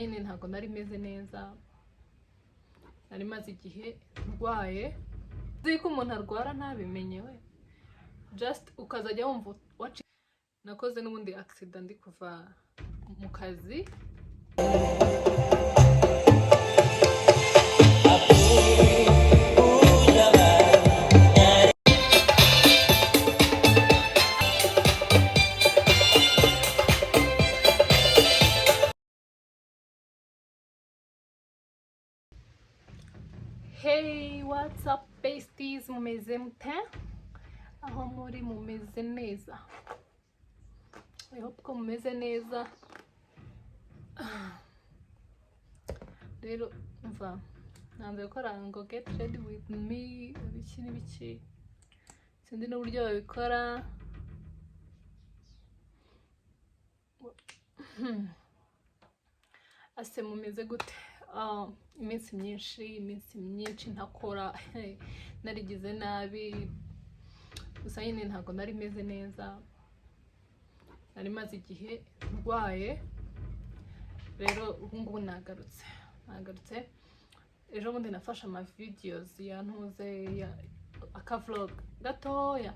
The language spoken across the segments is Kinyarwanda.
nyine ntago nari meze neza, nari maze igihe ndwaye. Uzi ko umuntu arwara ntabimenye we, just ukazajya wumva nakoze n'ubundi accident ndi kuva mu kazi. Hey, what's up besties, mumeze mute? Aho muri mumeze neza? I hope ko mumeze neza. Rero mva nanze gukora ngo get ready with me, ibiki n'ibiki sindi n'uburyo babikora. Ase mumeze gute? Iminsi myinshi ntakora, narigize nabi, gusa nyine ntago nari meze neza, nari maze igihe ndwaye. Rero ubu ngubu nagarutse. Ejo bundi nafashe ama videos yantuze ya akavlog gatoya,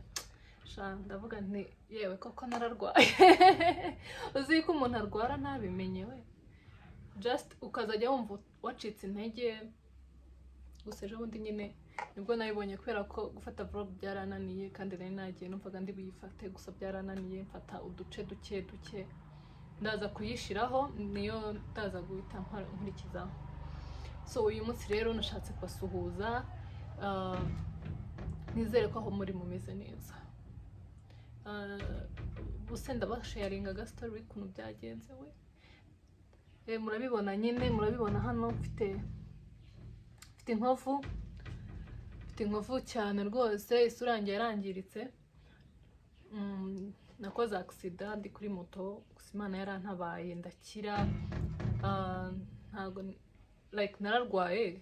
ndavuga nti yewe koko nararwaye. Uzi ko umuntu arwara ntabimenye we, just ukazajya wumva wacitse intege. Gusa ejo bundi nyine nibwo nabibonye, kubera ko gufata vlog byarananiye kandi nari nagiye numvaga ndi buyifate, gusa byarananiye mfata uduce duke ndaza kuyishiraho, niyo ndaza guhita nkurikizaho. So uyu munsi rero nashatse kubasuhuza, nizere ko aho muri mumeze neza. Buse ndabasharinga ga story kuntu byagenze we. Murabibona nyine, murabibona hano mfite inkovu cyane rwose, isura yanjye yarangiritse. Nakoze accident ndi kuri moto, gusa Imana yarantabaye ndakira. Ntago like nararwaye,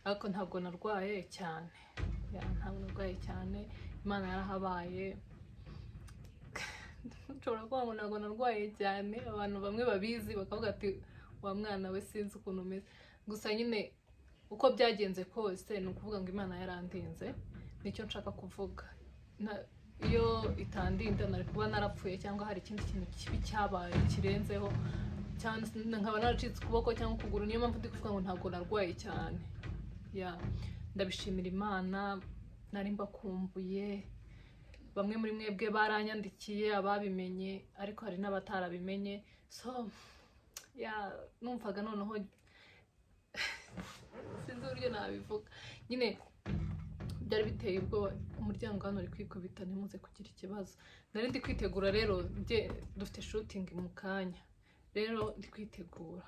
ariko ntabwo narwaye cyane. Ntabwo narwaye cyane, Imana yarahabaye. Nshobora kuba ngo ntabwo narwaye cyane, abantu bamwe babizi bakavuga ati wa mwana we sinzi ukuntu umeze. Gusa nyine uko byagenze kose ni ukuvuga ngo Imana yarandinze, nicyo nshaka kuvuga. Iyo itandinda nari kuba narapfuye, cyangwa hari ikindi kintu kibi cyabaye kirenzeho, cyane nkaba naracitse ukuboko cyangwa ukuguru. Niyo mpamvu ndi kuvuga ngo ntabwo narwaye cyane. Ndabishimira Imana, nari mbakumbuye. Bamwe muri mwebwe baranyandikiye, ababimenye, ariko hari n'abatarabimenye. So numvaga noneho sinzi uburyo nabivuga. Nyine byari biteye ubwoba, umuryango hano uri kwikubita ntimuze kugira ikibazo. Nari ndi kwitegura rero, dufite shooting mu kanya, rero ndi kwitegura.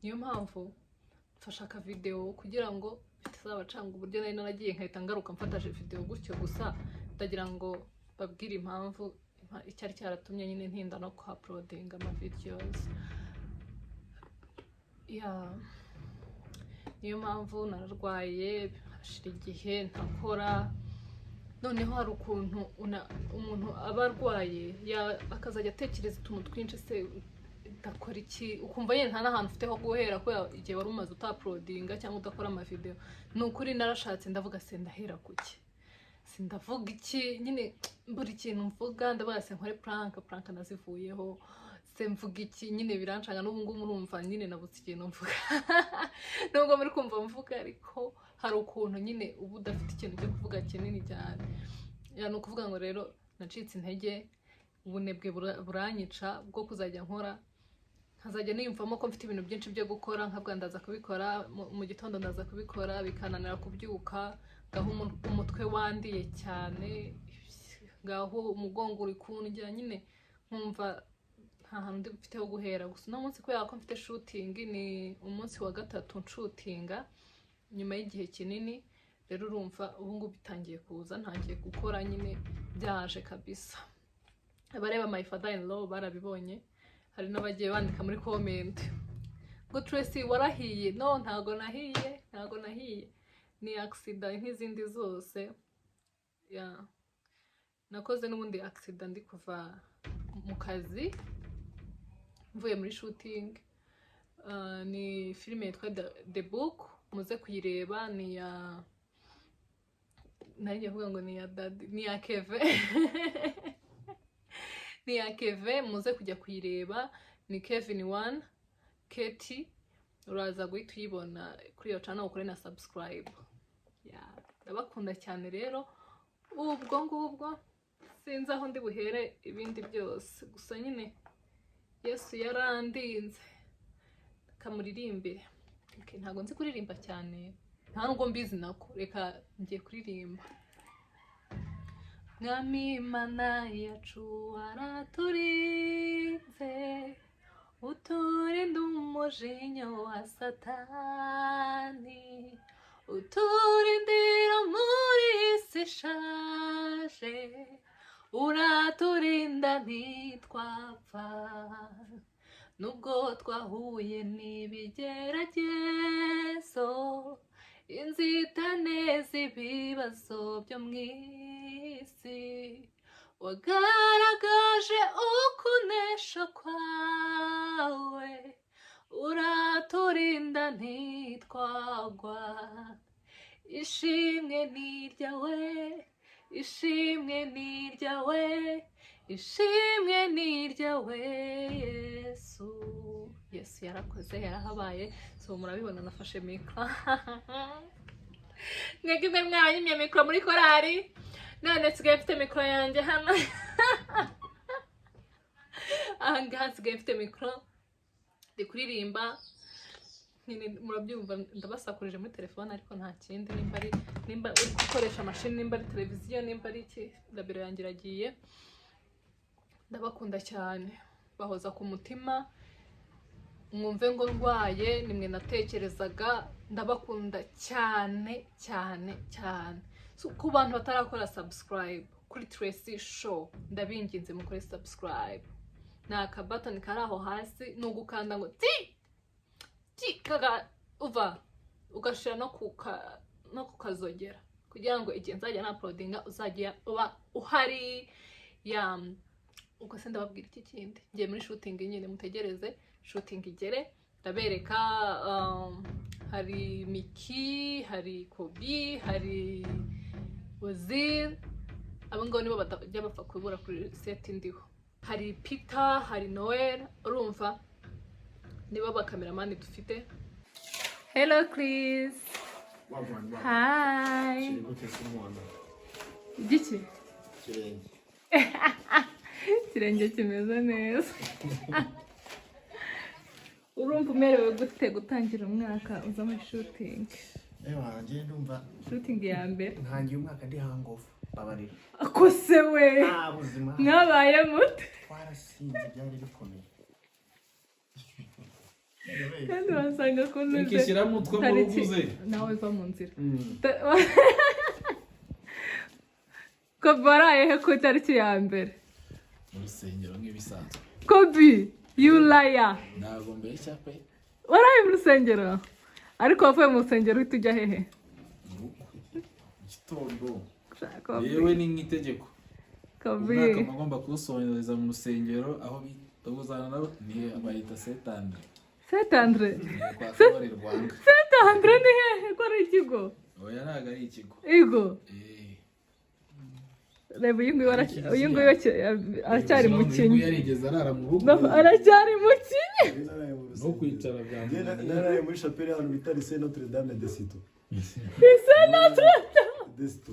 Niyo mpamvu mfashe aka video kugira ngo bitazabacanga uburyo nari naragiye nkahita ngaruka mfataje video gutyo. Gusa ndagira ngo babwire impamvu icyari cyaratumye nyine ntinda no uploading ama videos. Niyo mpamvu nararwaye, hashira igihe ntakora. Noneho hari ukuntu umuntu aba arwaye akazajya atekereza utuntu twinshi, se ndakora iki, ukumva yenda nta n'ahantu ufite ho guhera kubera igihe wari umaze utaploadinga cyangwa udakora ama video. Ni ukuri narashatse ndavuga se ndahera kuki, sindavuga iki, nyine buri kintu mvuga ndabaza se nkore prank nazivuyeho, se mvuga iki, nyine birancanga. N'ubu ngubu murumva nyine nabutse ikintu mvuga. Nubwo muri kumva mvuga, ariko hari ukuntu nyine ubu udafite ikintu cyo kuvuga kinini cyane. Ni ukuvuga ngo rero nacitse intege, ubunebwe buranyica bwo kuzajya nkora, nkazajya niyumvamo ko mfite ibintu byinshi byo gukora, nkabwa ndaza kubikora mu gitondo, ndaza kubikora bikananira kubyuka, ngaho umutwe wandiye cyane, ngaho umugongo uri kundya, nyine nkumva nta hantu mfite ho guhera. Gusa uno munsi kubera ko mfite shooting, ni umunsi wa 3 nshutinga nyuma y'igihe kinini. Rero urumva ubu ngubu bitangiye kuza, ntangiye gukora, nyine byaje kabisa. Abareba my father in law barabibonye, hari n'abagiye bandika muri comment ngo Tracy warahiye. No, ntago nahiye, ni accident nk'izindi zose. Nakoze n'ubundi accident ndi kuva mu kazi, mvuye muri shooting. ni filime yitwa The Book, muze kuyireba. Ni ya nagiye kuvuga ngo ni ya Daddy, ni ya Keve ni ya Keve, muze kujya kuyireba. Ni Kevin One Keti, uraza guhita uyibona kuri iyo channel, ukore na subscribe. Ndabakunda cyane rero. Ubwo ngubwo sinzi aho ndi buhere ibindi byose, gusa nyine Yesu yarandinze kamuririmbire. Ntabwo nzi kuririmba cyane, nta nubwo mbizi nako, reka ngiye kuririmba. Mwami Mana yacu araturinze, uturinde umujinya wa Satani, uturindira muri isi ishaje, uraturinda ntitwapfa. Nubwo twahuye n'ibigeragezo, inzitane z'ibibazo byo mu isi, wagaragaje ukunesha kwawe, uraturinda ntitwagwa. Ishimwe ni iryawe, ishimwe ni iryawe, ishimwe ni iryawe Yesu. Yesu yarakoze, yarahabaye. So murabibona nafashe mikro mwebwe mwanyimye mikro muri korari, none nsigaye mfite mikro yanjye hano ahangaha nsigaye mfite mikro ndi kuririmba. Murabyumva ndabasakurije muri telefone, ariko nta kindi. Nimba uri gukoresha machine, nimba ari televiziyo, nimba ari iki, ndabiro yanjye iragiye. Ndabakunda cyane, bahoza ku mutima. Mwumve ngo ndwaye, nimwe natekerezaga. Ndabakunda cyane cyane cyane. So, ku bantu batarakora subscribe kuri Tracy Show, ndabinginze mukore subscribe. Naka button kari aho hasi, nugukanda ngo ti kaga uva ugashira no kukazogera, kugira ngo igihe nzajya na uploadinga uzajya uba uhari. Uko se ndababwira iki kindi, ngiye muri shooting nyine, mutegereze shooting igere ndabereka. Hari Miki, hari Kobi, hari Ozil, abo ngabo nibo batajya bapfa kubura kuri set ndiho. Hari Peter, hari Noel, urumva nibo ba cameraman dufite. Hello Chris. Hi. Giki? Kirenge kimeze neza. Urumva umerewe gute gutangira umwaka uza muri shooting? Nje ndumva shooting ya mbere. Ntangiye umwaka ndi hangover, babarira. Akose we. Buzima. Mwabaye mute? Twarasinze byari bikomeye. Kandi wasanga ko nze. Ikishyira mu twa mu ruguze. Nawe va mu nzira. Ko baraye he ku tariki ya mbere? Mu rusengero nk'ibisanzwe. Kobi, you liar. Ntabwo mbeshya pe. Waraye mu rusengero? Ariko wavuye mu rusengero uhita ujya hehe? Gitondo. Yewe ni nk'itegeko. Kobi. Umwaka mugomba kuwusohoreza mu rusengero, aho bitaguzana nabo ni abayita Setandre. Setandre? Setandre ni hehe? Ko ari ikigo? Oya ntabwo ari ikigo. Igo? Reba uyu nguyu aracyari mukinyi. Yarigeze arara mu rugo. Aracyari mukinyi. No kwicara byanjye. Naraye muri chapelle hano bita Lycée Notre Dame de Sito. Lycée Notre Dame de Sito.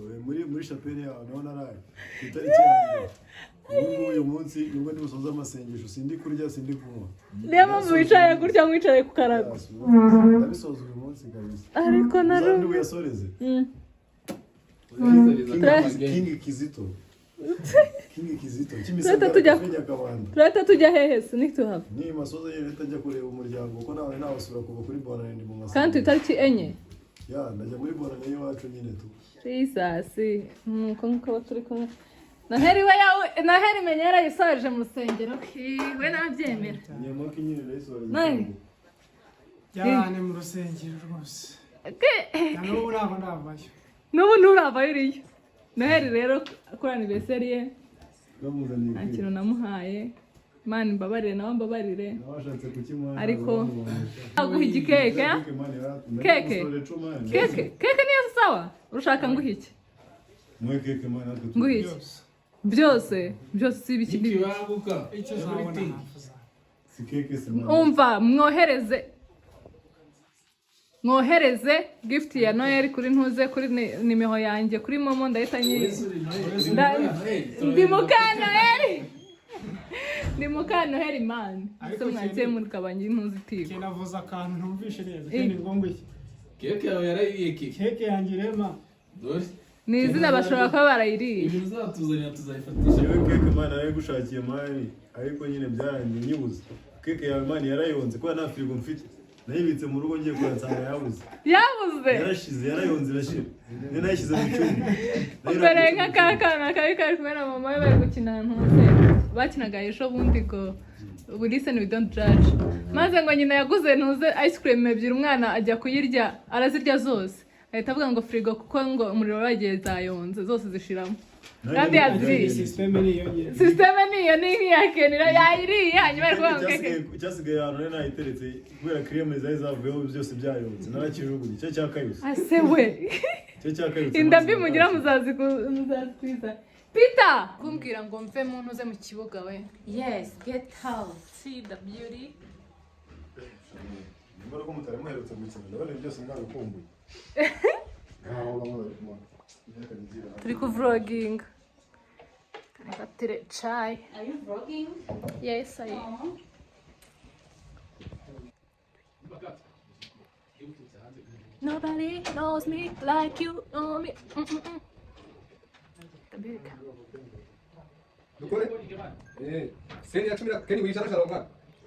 Muri chapelle hano naho naraye. Itariki yanjye. Uyu munsi nubwo ndi busoza amasengesho, sindi kurya, sindi kunywa. Niyo mpamvu wicaye gutya, mwicaye ku karago. Ndabisoza uyu munsi kabisa. Ariko naro. Ndi buyasoreze. King Kizito. Turahita tujya hehe sinituhava. Ni masoza ye leta ajya kureba umuryango kuko nawe nawusura kuva kuri Bonane ndi mu masoza. Kandi itariki enye. Ya ndajya muri Bonane y'iwacu nyine tu. Jesus, nkuko turi kumwe. Noheri menyera yisoje mu rusengero. We nabyemera. Nyuma kinyine nayisoje. Nani? Cyane mu rusengero rwose. Nano uraba ndabayo. Nubu nuravayo iriyo. Noheri rero kuri anniversary ye. Nta kintu namuhaye. mani mbabarire nawe mbabarire Nawashatse kukimuha. ariko aguha igikeke keke keke niyo sawa urushaka nguha iki Mwe keke mani natwe. nguha iki byose si ibiki Ikibanguka. icyo uzabona hafuza Si keke se mani. umva mwohereze gift ya Noel kuri ntuze kuri nimero yanjye kuri momo ndahita ndi muka Noel man so mwagiye muri kabanje ntuzitiwe kinavuza akantu ntumvishe neza kandi ngombwa iki Keke yawe yarayiye keke yanjye rema Dore. ni izina bashobora kuba barayiriye Ibintu uzatuzanira tuzayifatisha. Yewe keke mani arayigushakiye mani ariko nyine byarangiye nyibuze. Keke yawe mani yarayonze kuko nta firigo mfite. Nayibitse mu rugo ngiye kuyansanga yabuze. Yarashize yarayonze irashira. Ni nayishyize mu cyumba. mbere nk'akana kari kumwe na mama we bari gukina ntuze bakinaga ejo bundi ngo we listen we don't judge maze ngo nyina yaguze ntuze ice cream ebyiri umwana ajya kuyirya arazirya zose ahita avuga ngo frigo kuko ngo umuriro wagiye zayonze zose zishiramo kandi yaziriye systeme niyo systeme niyo ni nk'iyakenera yayiriye hanyuma ari kuvuga ngo keke cyasigaye ahantu rero nayiteretse kubera creme zari zavuyeho byose byayonze narakijugunye cyo cyakayuse ase we cyo cyakayuse inda mbi mugira muzazikwiza Peter kumbwira ngo mve mu ntuze mu kibuga we Yes, get out. see the beauty Mbona ko mutari muherutse gukina ndabona byose mwabikumbuye turi ku vlogging batire chai Are you vlogging? yes I am nobody knows me like you know me Tabirika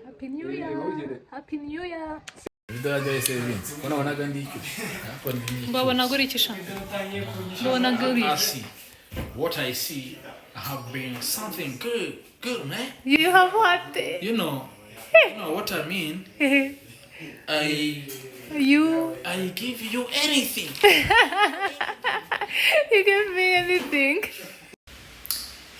Happy New Year Happy New Year Video ya savings. Kuna wanaga ndiki. Hapo ni. mbabona guri ikishanga mbabona guri What I see have been something good, man. you have what You know what I mean. I give you anything. You give me anything.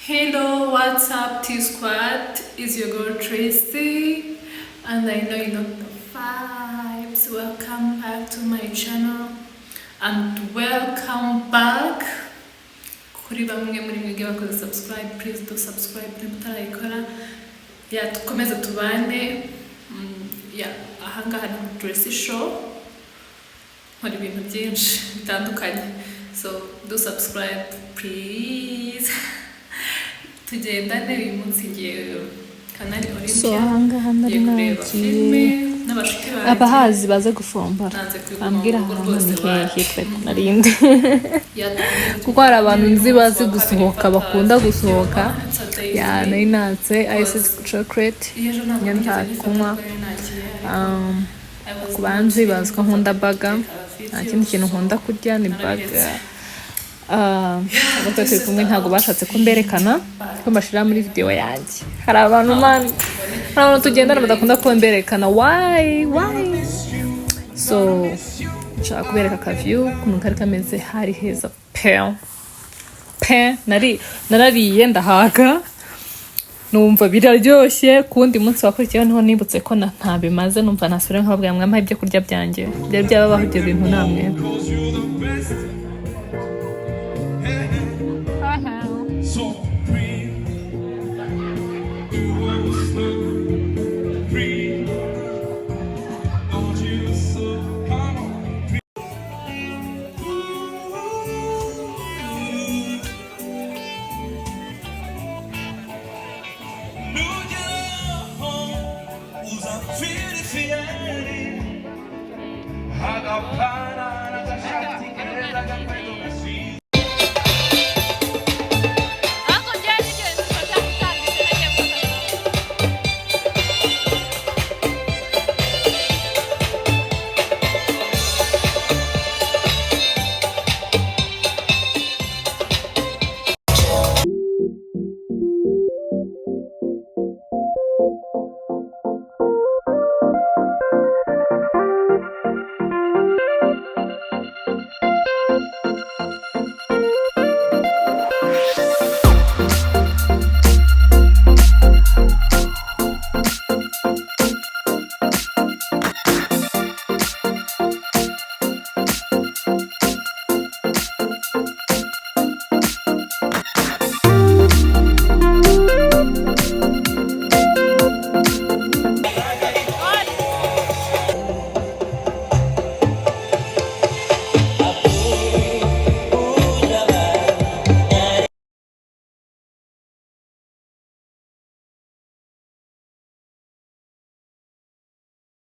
Hello, what's up, T Squad? It's your girl Tracy, and I know you know the vibes. Welcome back to my channel, and welcome back. Kuri bamwe muri mwebwe bakoze subscribe, please do subscribe mutarayikora. Ya tukomeze tubane. Ya ahangaha ni Tracy show. Hari ibintu byinshi bitandukanye. So do subscribe please. Tugendane uyu munsi ngiye kanali Olympia. So ahangaha nari nagiye abahazi baze gufombora bambwira ahantu ni hehe twe narinde kuko hari abantu nzi bazi gusohoka bakunda gusohoka ya nari natse ice chocolate nyanta kunywa ku banzi bazi ko nkunda baga nta kindi kintu nkunda kurya ni baga turi kumwe ntabwo bashatse ko mberekana ko mbashira muri video yanjye hari abantu tugendana badakunda ko mberekana why so nshaka kubereka ka view ukuntu kari kameze hari heza pe narariye ndahaga numva biraryoshye kundi munsi wakurikiyeho niho nibutse ko ntabimaze numva nasubira nkababwira mwampa ibyo kurya byanjye byari byabaho ibyo bintu namwe